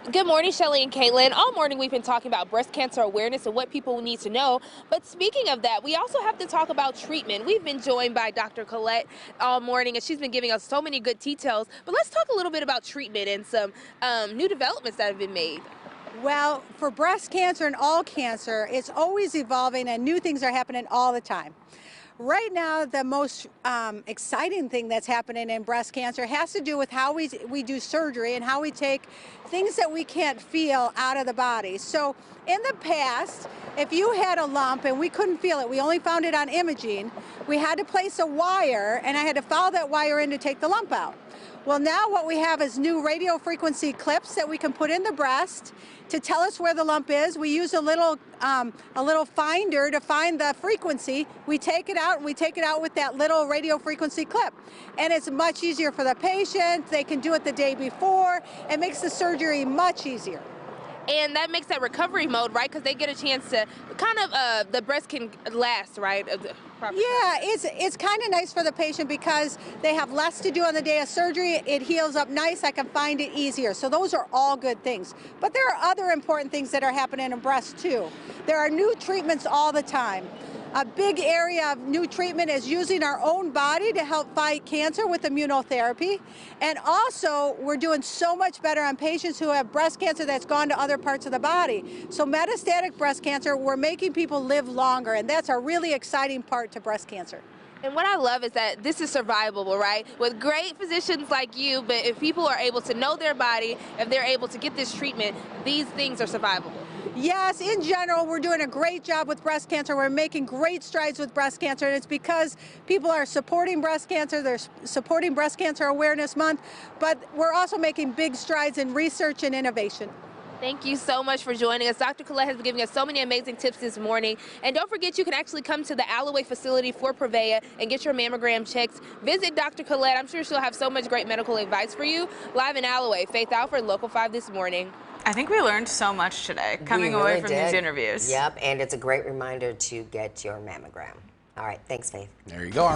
Good morning, Shelly and Caitlin. All morning we've been talking about breast cancer awareness and what people need to know. But speaking of that, we also have to talk about treatment. We've been joined by Dr. Colette all morning, and she's been giving us so many good details. But let's talk a little bit about treatment and some new developments that have been made. Well, for breast cancer and all cancer, it's always evolving and new things are happening all the time. Right now, the most exciting thing that's happening in breast cancer has to do with how we do surgery and how we take things that we can't feel out of the body. So in the past, if you had a lump and we couldn't feel it, we only found it on imaging, we had to place a wire and I had to follow that wire in to take the lump out. Well, now what we have is new radio frequency clips that we can put in the breast to tell us where the lump is. We use a little finder to find the frequency. We take it out, and we take it out with that little radio frequency clip. And it's much easier for the patient. They can do it the day before. It makes the surgery much easier. And that makes that recovery mode, right? Because they get a chance to kind of, the breast can last, right? Yeah, it's kind of nice for the patient because they have less to do on the day of surgery. It heals up nice. I can find it easier. So those are all good things. But there are other important things that are happening in breast too. There are new treatments all the time. A big area of new treatment is using our own body to help fight cancer with immunotherapy. And also, we're doing so much better on patients who have breast cancer that's gone to other parts of the body. So metastatic breast cancer, we're making people live longer, and that's a really exciting part to breast cancer. And what I love is that this is survivable, right? With great physicians like you, but if people are able to know their body, if they're able to get this treatment, these things are survivable. Yes, in general, we're doing a great job with breast cancer. We're making great strides with breast cancer, and it's because people are supporting breast cancer. They're supporting Breast Cancer Awareness Month, but we're also making big strides in research and innovation. Thank you so much for joining us. Dr. Colette has been giving us so many amazing tips this morning. And don't forget, you can actually come to the Alloway facility for Prevea and get your mammogram checks. Visit Dr. Colette. I'm sure she'll have so much great medical advice for you. Live in Alloway, Faith Alford, Local 5 this morning. I think we learned so much today coming away from these interviews. Yep, and it's a great reminder to get your mammogram. All right, thanks, Faith. There you go.